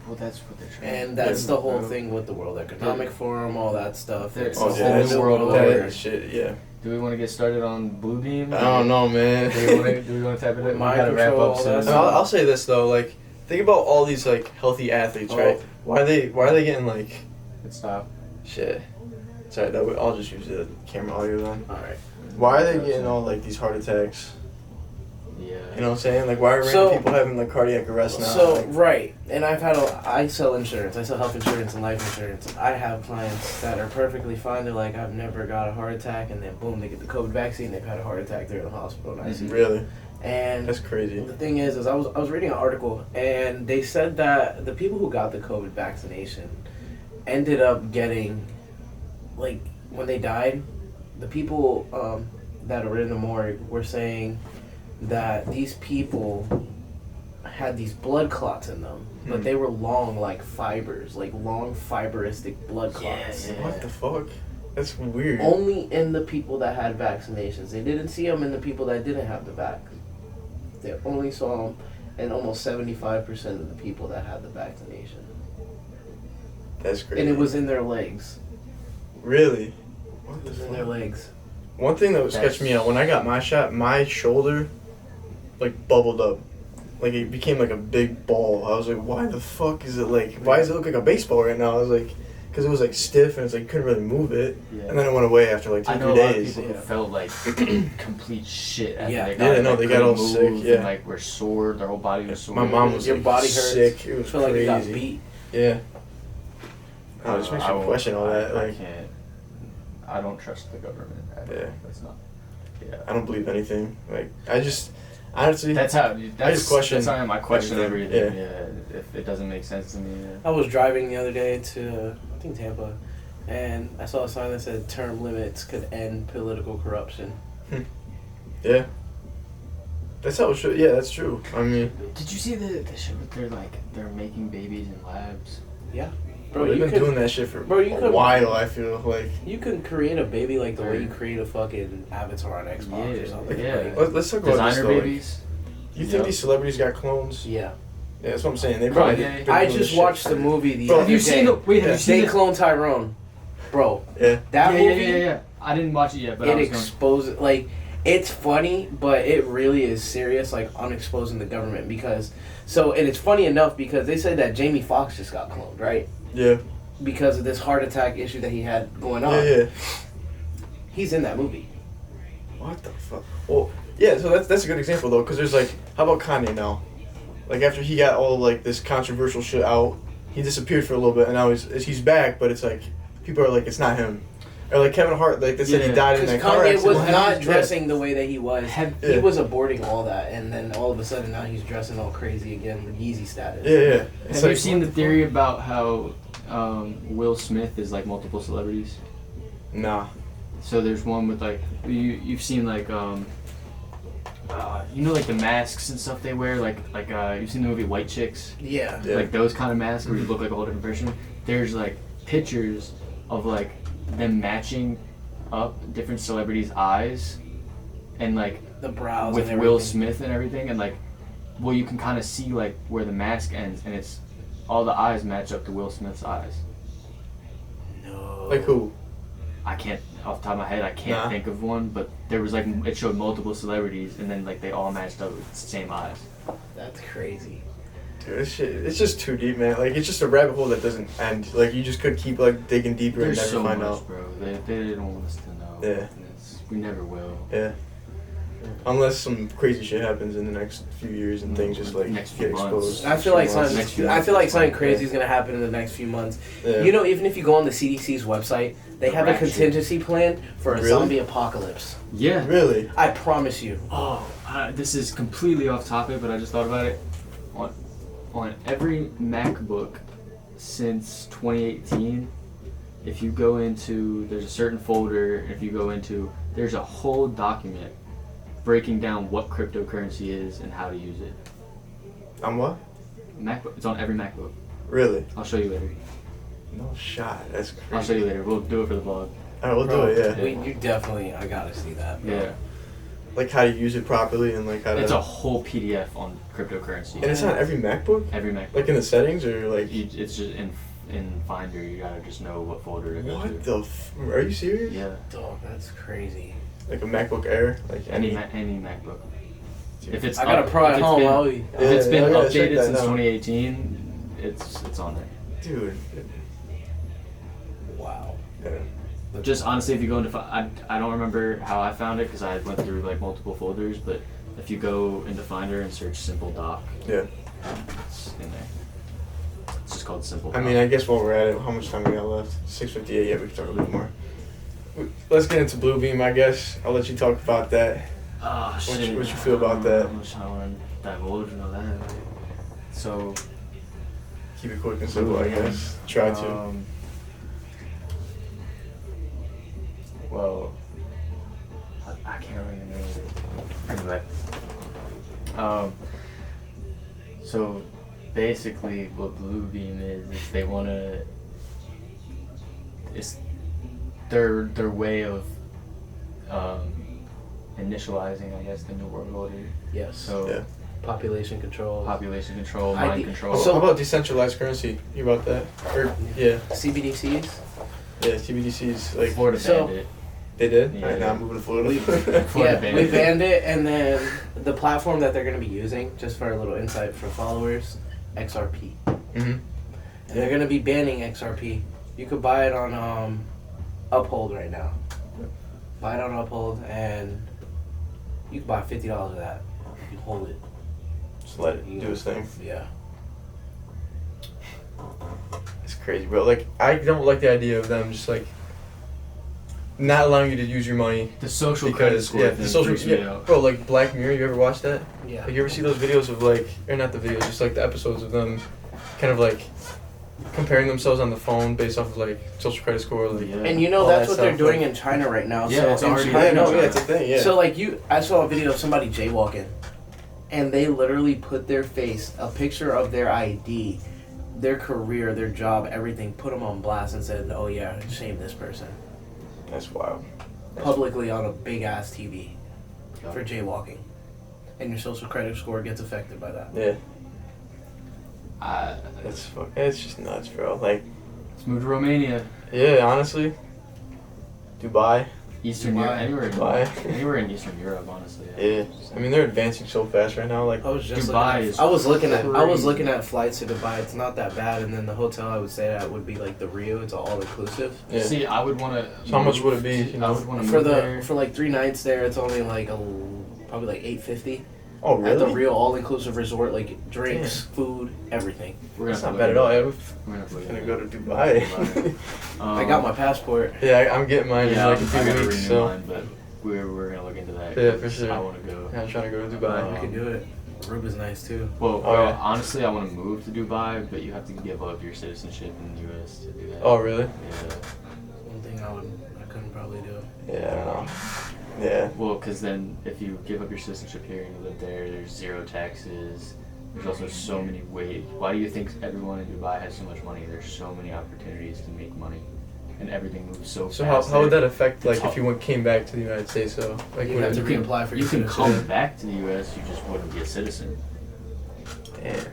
S1: Well, that's what they're trying.
S3: And that's the whole
S2: Yeah.
S3: thing with the World Economic Forum, all that stuff.
S1: There-
S3: It's
S2: Oh,
S3: a
S2: yeah,
S3: whole
S2: that's
S3: new
S1: world
S3: world
S1: order.
S3: order.
S2: that shit. Yeah.
S1: Do we want to get started on Blue Beam?
S2: I don't know, man.
S1: Do we want to tap it in? We
S3: Mind
S1: gotta wrap
S3: control,
S1: up soon.
S3: that's-
S2: I'll say this though, like, think about all these like healthy athletes, right?
S3: Oh.
S2: Why are they getting like
S1: Let's stop.
S2: shit? Sorry, I'll just use the camera audio then.
S3: All right.
S2: Why are they getting all like these heart attacks?
S1: Yeah.
S2: You know what I'm saying? Like, why are random
S3: So-
S2: people having like cardiac arrest now?
S3: So
S2: Like,
S3: right, and I sell insurance. I sell health insurance and life insurance. I have clients that are perfectly fine. They're like, I've never got a heart attack, and then boom, they get the COVID vaccine. They've had a heart attack. They're in the hospital. And I see.
S2: really,
S3: And
S2: that's crazy.
S3: the thing is I was reading an article, and they said that the people who got the COVID vaccination ended up getting, like, when they died, the people that are in the morgue were saying that these people had these blood clots in them, but they were long like fibers, like long fiberistic blood clots.
S1: Yeah.
S2: What the fuck? That's weird.
S3: Only in the people that had vaccinations. They didn't see them in the people that didn't have the vax. They only saw them in almost 75% of the people that had the vaccination.
S2: That's crazy.
S3: And it was in their legs.
S2: really. What
S3: It
S2: the
S3: was in
S2: fuck?
S3: their legs.
S2: One thing that would sketch me out when I got my shot, my shoulder, like bubbled up, like it became like a big ball. I was like, why the fuck is it like? Why does it look like a baseball right now? I was like, because it was like stiff and it's like couldn't really move it,
S1: Yeah.
S2: and then it went away after like 2
S1: I
S2: or
S1: know
S2: 3
S1: a lot of
S2: days.
S1: people who felt like complete shit after
S3: Yeah.
S1: they got
S2: Yeah,
S1: it.
S2: no,
S1: like,
S2: they got all
S1: couldn't
S2: sick,
S1: move
S2: yeah.
S1: and, like were sore. Their whole body was sore.
S2: My mom was
S3: Your
S2: like,
S3: body hurts.
S2: sick. It was
S3: Feel like you got
S2: crazy.
S3: beat.
S2: Yeah. Oh, it just makes you question all that.
S1: I
S2: Like,
S1: can't. I don't trust the government.
S2: Yeah.
S1: That's not. Yeah.
S2: I don't believe anything. Like, I just honestly.
S1: That's how. That's,
S2: just question
S1: That's how I am. I question
S2: everything.
S1: everything. Yeah. If it doesn't make sense to me. Yeah.
S3: I was driving the other day to, I think, Tampa, and I saw a sign that said term limits could end political corruption.
S2: Yeah. That's how it should. Yeah, that's true. I mean,
S1: Did you see the shit where they're making babies in labs?
S3: Yeah.
S2: bro, they've
S3: you
S2: been
S3: could,
S2: doing that shit for
S3: bro, you
S2: a
S3: could-
S2: while. I feel like.
S3: You can create a baby like the way you create a fucking avatar on Xbox or
S1: Yeah,
S3: something.
S1: yeah.
S3: Like,
S2: Let's talk about this
S1: Designer
S2: though. Like,
S1: babies.
S2: you think
S1: Yep.
S2: these celebrities got clones?
S3: yeah.
S2: Yeah, that's what I'm saying. They
S1: Bro,
S2: probably.
S1: yeah.
S2: been
S3: I
S2: doing
S3: just
S2: this
S3: watched
S2: shit
S3: the
S2: for-
S3: movie the
S2: Bro,
S3: other
S1: Have you
S3: day.
S1: seen the? Wait, have you seen
S3: They
S1: the?
S3: cloned Tyrone. Bro,
S2: Yeah.
S3: that
S1: yeah,
S3: movie,
S1: yeah. I didn't watch it yet, but I
S3: it
S1: was going.
S3: exposes, like, it's funny, but it really is serious, like, on exposing the government because, and it's funny enough because they said that Jamie Foxx just got cloned, right?
S2: Yeah.
S3: Because of this heart attack issue that he had going on.
S2: Yeah. Yeah.
S3: He's in that movie.
S2: What the fuck? Well, Yeah, so that's a good example though, because there's like, how about Kanye now? Like after he got all like this controversial shit out, he disappeared for a little bit, and now he's back, but it's like people are like, it's not him. Or like Kevin Hart, like they said he died in that car
S3: Kanye
S2: accident.
S3: was not dressing the way that he was. He
S2: Yeah.
S3: was aborting all that, and then all of a sudden now he's dressing all crazy again with Yeezy status.
S2: Yeah.
S1: Have you seen the theory about how Will Smith is like multiple celebrities?
S2: Nah.
S1: So there's one with like you've seen like you know like the masks and stuff they wear like you've seen the movie White Chicks?
S3: Yeah.
S1: Like those kind of masks where you look like a whole different person. There's like pictures of like them matching up different celebrities' eyes and like
S3: The brows
S1: with
S3: and
S1: Will
S3: everything.
S1: Smith and everything, and like well you can kind of see like where the mask ends and it's all the eyes match up to Will Smith's eyes.
S3: No.
S2: Like who?
S1: I can't off the top of my head I can't think of one, but there was like it showed multiple celebrities and then like they all matched up with the same eyes.
S3: That's crazy.
S2: Dude, this shit, it's just too deep, man. Like, it's just a rabbit hole that doesn't end. Like, you just could keep, like, digging deeper
S1: There's
S2: and never
S1: so
S2: find
S1: much,
S2: out.
S1: bro. They don't want us to know.
S2: Yeah.
S1: We never will.
S2: Yeah. Unless some crazy shit happens in the next few years and things just, like,
S1: Next few
S2: get
S1: months.
S2: exposed.
S3: I feel like
S1: Next few
S3: something
S1: months.
S3: crazy is gonna happen in the next few months.
S2: Yeah.
S3: You know, even if you go on the CDC's website, they have a
S1: Rat shit.
S3: contingency plan for a
S2: Really?
S3: zombie apocalypse.
S1: Yeah.
S2: Really?
S3: I promise you.
S1: Oh, this is completely off topic, but I just thought about it. On every MacBook since 2018, if you go into, there's a certain folder, if you go into, there's a whole document breaking down what cryptocurrency is and how to use it.
S2: On what?
S1: MacBook, it's on every MacBook.
S2: Really?
S1: I'll show you later.
S2: No shot. That's crazy.
S1: I'll show you later. We'll do it for the vlog.
S2: Alright, we'll
S3: Bro,
S2: do it, yeah.
S3: You definitely, I gotta see that. Bro.
S1: Yeah.
S2: Like, how to use it properly and, like, how to...
S1: It's a whole PDF on cryptocurrency.
S2: And it's on every MacBook?
S1: Every MacBook.
S2: Like, in the settings, or, like...
S1: It's just in Finder. You gotta just know what folder to go to.
S2: What the Are you serious?
S1: Yeah.
S3: Dog, that's crazy.
S2: Like a MacBook Air? Like,
S1: Any MacBook.
S2: Dude.
S1: If it's
S3: I got a Pro at home.
S1: if it's been
S2: I gotta check
S1: updated
S2: that
S1: since
S2: now.
S1: 2018, it's on there.
S2: Dude.
S3: Wow.
S2: Yeah.
S1: Just honestly, if you go into I don't remember how I found it because I went through like multiple folders, but if you go into Finder and search Simple Doc,
S2: Yeah.
S1: it's in there. It's just called Simple
S2: I
S1: Doc.
S2: mean, I guess while we're at it, how much time we got left? 6:58. Yeah, we can talk a little more. Let's get into Bluebeam, I guess. I'll let you talk about that.
S1: Oh, shit.
S2: What you feel about that?
S1: I don't want to divulge and all that. So,
S2: Keep it quick and simple, I guess. Try to.
S1: Well, I can't really remember. Anyway, so basically, what Bluebeam is they want to. It's their way of initializing, I guess, the New World Order.
S3: Yes.
S1: So
S2: Yeah.
S3: Population control.
S1: population control,
S3: ID
S1: mind control.
S2: So, how about decentralized currency? You about that? Or yeah,
S3: CBDCs.
S2: yeah, CBDCs like
S1: Florida
S3: So-
S1: banned it.
S2: they did.
S1: Yeah.
S2: Alright, now I'm moving to Florida.
S1: Florida
S3: Yeah,
S1: banned
S3: we
S1: it.
S3: banned it, and then the platform that they're going to be using, just for a little insight for followers, XRP.
S2: Mhm.
S3: And they're going to be banning XRP. You could buy it on Uphold right now. Buy it on Uphold, and you can buy $50 of that. You hold it.
S2: Just let it do its thing.
S3: Yeah.
S2: It's crazy, bro. Like, I don't like the idea of them just like not allowing you to use your money
S1: The social credit
S2: because
S1: score
S2: yeah,
S1: thing
S2: the social
S1: freaks me
S2: yeah,
S1: out.
S2: bro. Like Black Mirror, you ever watch that?
S3: Yeah.
S2: Like, you ever see those videos of like, or not the videos, just like the episodes of them, kind of like comparing themselves on the phone based off of like social credit score, like.
S1: Yeah.
S3: And you know
S2: All
S3: that's
S2: that
S3: what they're
S2: stuff,
S3: doing
S2: like-
S3: in China right now.
S1: Yeah,
S3: so
S1: it's
S3: in
S1: already
S3: China,
S2: Yeah, no,
S1: China.
S2: yeah, it's a thing, yeah.
S3: So like I saw a video of somebody jaywalking, and they literally put their face, a picture of their ID, their career, their job, everything, put them on blast and said, "Oh yeah, shame this person,"
S2: That's wild.
S3: publicly on a big ass TV for jaywalking, and your social credit score gets affected by that.
S2: Yeah,
S1: I,
S2: it's just nuts, bro. Like,
S1: let's move to Romania,
S2: yeah, honestly, Dubai.
S1: Eastern
S3: Dubai.
S1: Europe,
S2: Dubai.
S1: anywhere in Eastern Europe, honestly.
S2: Yeah, I mean they're advancing so fast right now. Like,
S3: I was just
S1: Dubai
S3: looking
S1: is
S3: at, I was
S1: crazy.
S3: looking at flights to Dubai. It's not that bad, and then the hotel I would stay at would be like the Rio. It's all inclusive.
S2: yeah.
S1: See, I would want to.
S2: So how much would it be, you
S1: I
S2: know?
S1: would want to
S3: For
S1: move
S3: the
S1: there.
S3: for like 3 nights there, it's only like probably like $850.
S2: Oh, really?
S3: At the real all-inclusive resort, like drinks, food, everything.
S2: That's not bad at all. Yeah,
S1: We're
S2: gonna go to Dubai.
S3: I got my passport.
S2: Yeah, I'm getting mine in like a
S1: I
S2: few
S1: gotta
S2: weeks.
S1: renew
S2: So
S1: mine, but we're gonna look into that.
S2: Yeah, for sure.
S1: I want to go.
S2: yeah, I'm trying to go to Dubai.
S3: We can do it. Aruba's nice too.
S1: Well,
S2: Oh, yeah.
S1: honestly, I want to move to Dubai, but you have to give up your citizenship in the U.S. to do that.
S2: Oh, really?
S1: Yeah.
S3: One thing I couldn't probably do.
S2: Yeah, I don't know. Yeah.
S1: Well, because then if you give up your citizenship here and you live there, there's zero taxes. There's also so many ways. Why do you think everyone in Dubai has so much money? There's so many opportunities to make money, and everything moves so
S2: So
S1: fast.
S2: how would that affect
S1: It's
S2: like if you came back to the United States? So like
S3: You
S2: would
S3: have
S2: it-
S3: to reapply for
S1: You
S3: your
S1: can
S3: citizenship.
S1: come back to the U.S. You just wouldn't be a citizen.
S2: Damn.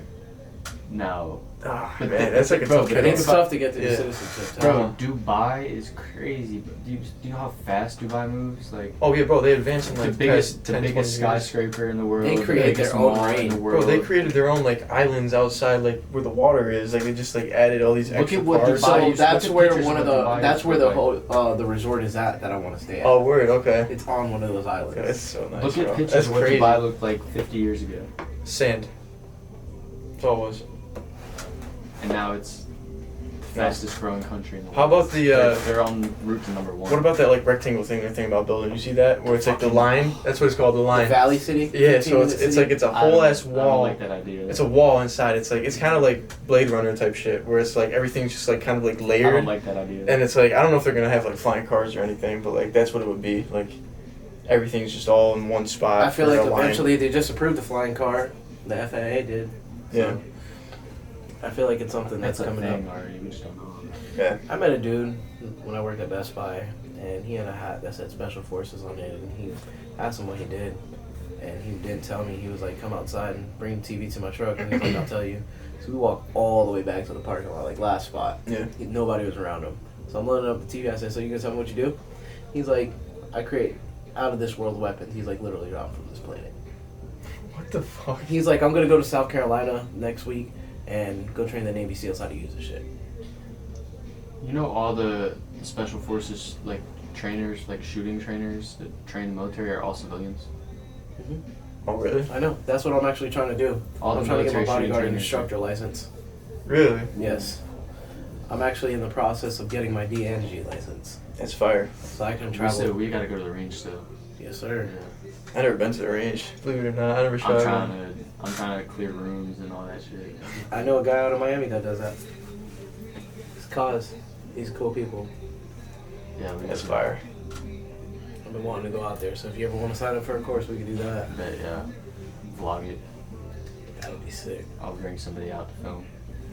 S1: Now,
S2: Ah,
S1: But
S2: man,
S1: the-
S2: that's like a
S1: bro,
S2: tough
S1: but
S3: And
S1: think
S3: it's
S2: trade.
S3: tough to get the
S2: Yeah.
S3: citizenship.
S1: bro, Dubai is crazy. Do you know how fast Dubai moves? Like
S2: Oh yeah, bro, they advanced in
S1: the
S2: like
S1: biggest
S2: past 10, 20 years.
S1: skyscraper in the world.
S3: They
S1: the
S3: create
S1: biggest
S3: their own
S1: mall in
S3: rate.
S1: the
S2: Bro,
S1: world.
S2: they created their own like islands outside like where the water is. Like they just like added all these
S1: Look
S2: extra
S1: at what
S2: parts.
S1: Dubai
S3: So
S1: used-
S3: that's
S1: look at
S3: where
S1: pictures
S3: one
S1: of
S3: of the
S1: Dubai
S3: that's
S1: used
S3: where
S1: to
S3: the
S1: look
S3: whole the resort is at that I want to stay at.
S2: Oh word, okay.
S3: It's on one of those islands.
S2: That's so nice.
S1: Look at
S2: bro.
S1: pictures
S2: That's
S1: of what
S2: crazy.
S1: Dubai looked like 50 years ago,
S2: Sand. That's all it was.
S1: and now it's the fastest growing country in the world.
S2: How about the
S1: They're on route to number one.
S2: what about that like rectangle thing they're thinking about building? You see that? Where it's like the line? That's what it's called, the
S3: The
S2: line.
S3: Valley City.
S2: Yeah, so it's
S3: 15-minute
S2: like it's a
S1: I
S2: whole
S1: don't-
S2: ass
S1: I don't
S2: wall.
S1: like that idea.
S2: It's a wall inside. It's like it's kind of like Blade Runner type shit, where it's like everything's just like kind of like
S1: I
S2: layered.
S1: don't like that idea.
S2: And it's like I don't know if they're gonna have like flying cars or anything, but like that's what it would be. Like everything's just all in one spot.
S3: I feel
S2: for
S3: like
S2: a line.
S3: eventually they just approved the flying car. The FAA did.
S2: Yeah.
S3: I feel like it's something that's
S1: a
S3: coming
S1: thing
S3: up.
S1: already. We just don't know.
S2: Yeah.
S3: I met a dude when I worked at Best Buy, and he had a hat that said Special Forces on it, and he asked him what he did, and he didn't tell me. He was like, "Come outside and bring the TV to my truck," and he was like, "I'll tell you." So we walked all the way back to the parking lot, like last spot.
S2: Yeah.
S3: Nobody was around him. So I'm loading up the TV. I said, "So you gonna tell me what you do?" He's like, "I create out of this world weapons." He's like, literally dropped from this planet.
S2: What the fuck?
S3: He's like, "I'm gonna go to South Carolina next week and go train the Navy SEALs how to use this shit."
S1: You know, all the special forces like trainers, like shooting trainers that train the military are all civilians.
S2: Oh really?
S3: I know. That's what I'm actually trying to do.
S1: All
S3: I'm
S1: the
S3: trying to get my
S1: military shooting
S3: bodyguarding
S1: trainers.
S3: instructor license.
S2: Really?
S3: Yes. I'm actually in the process of getting my DNG license,
S2: That's fire.
S3: so I can
S1: We
S3: travel.
S1: said we gotta go to the range still.
S3: Yes, sir.
S2: I never been to the range. Believe it or not, I never shot.
S1: I'm trying to clear rooms and all that shit.
S3: I know a guy out of Miami that does that. It's cause these cool people.
S1: Yeah, we
S2: That's
S1: gotta-
S2: fire.
S3: I've been wanting to go out there, so if you ever want to sign up for a course, we can do that.
S1: But yeah, vlog it.
S3: That would be sick.
S1: I'll bring somebody out to film.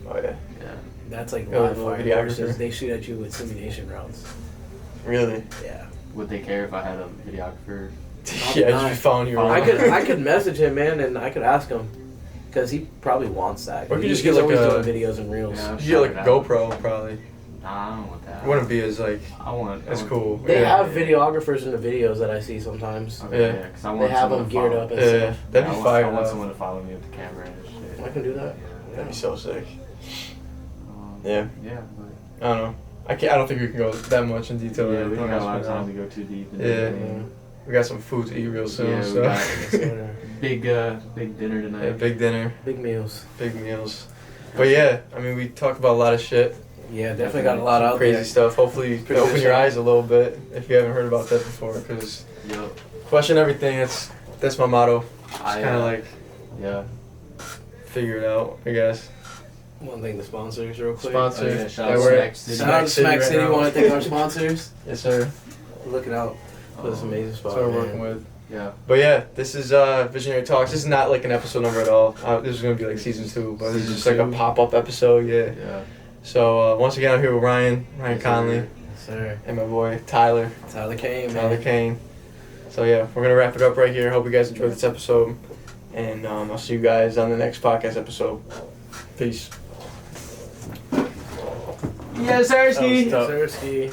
S2: Oh yeah.
S1: Yeah.
S3: That's like
S2: Oh,
S3: live
S2: the
S3: fire
S2: videographer.
S3: courses. They shoot at you with simulation rounds.
S2: Really?
S3: Yeah.
S1: Would they care if I had a videographer?
S3: Probably
S2: Yeah,
S3: not.
S2: just found you.
S1: I
S3: I could message him, man, and I could ask him, because he probably wants that.
S2: Or you could
S3: He's
S2: just get, like,
S3: always
S2: a-
S3: doing videos and reels.
S1: Yeah.
S2: You get like a GoPro probably.
S1: Nah, I don't want that.
S2: It wouldn't be as like
S1: I want.
S2: as cool.
S3: They
S2: yeah.
S3: have videographers in the videos that I see sometimes.
S1: Okay,
S2: Yeah.
S1: yeah, because I
S3: They
S1: want
S3: have
S1: someone
S3: them
S1: to
S3: geared
S1: follow.
S3: up and
S2: Yeah,
S3: stuff.
S2: that'd be
S1: I
S2: fire.
S1: want
S2: though.
S1: someone to follow me with the camera and shit.
S3: I can do that.
S2: That'd be so sick.
S1: Yeah.
S2: Yeah.
S1: Yeah, but
S2: I don't know. I don't think we can go that much in detail.
S1: yeah,
S2: right
S1: we don't
S2: now.
S1: got a lot of time to go too deep. Into
S2: Yeah.
S1: everything.
S2: We got some food to eat real soon.
S1: Yeah, we
S2: so.
S1: got
S3: So,
S1: big dinner tonight.
S2: Yeah, big dinner,
S3: big meals.
S2: big meals. But yeah, I mean, we talked about a lot of shit,
S3: Yeah, definitely got a lot out
S2: crazy
S3: there.
S2: stuff. Hopefully, you can
S3: Pretty
S2: open
S3: good
S2: your
S3: shit.
S2: eyes a little bit if you haven't heard about that before. Because
S1: Yup.
S2: question everything. That's my motto. Just
S1: I,
S2: kind of like
S1: Yeah.
S2: figure it out, I guess.
S3: One thing, the sponsors, real quick.
S2: Sponsor.
S1: Oh, yeah, shout
S2: Yeah,
S1: out
S2: we're
S1: Smack
S2: at
S1: City.
S3: Shout out to Smack
S2: right
S3: City.
S2: now.
S3: Want to thank our sponsors.
S2: Yes, sir.
S3: Looking out for this amazing
S2: That's
S3: spot.
S2: what we're
S3: man.
S2: working with.
S1: Yeah.
S2: But yeah, this is Visionary Talks. This is not like an episode number at all. This is gonna be like season 2, but this is
S1: Season
S2: just like a
S1: 2.
S2: pop-up episode. Yeah.
S1: Yeah.
S2: So once again, I'm here with Ryan
S1: Yes,
S2: Conley,
S1: sir.
S3: Yes, sir.
S2: and my boy Tyler
S3: Kane, man.
S2: Kane. So yeah, we're gonna wrap it up right here. Hope you guys enjoyed this episode, and I'll see you guys on the next podcast episode. Peace.
S1: Yes, Sirski.
S3: Sirski.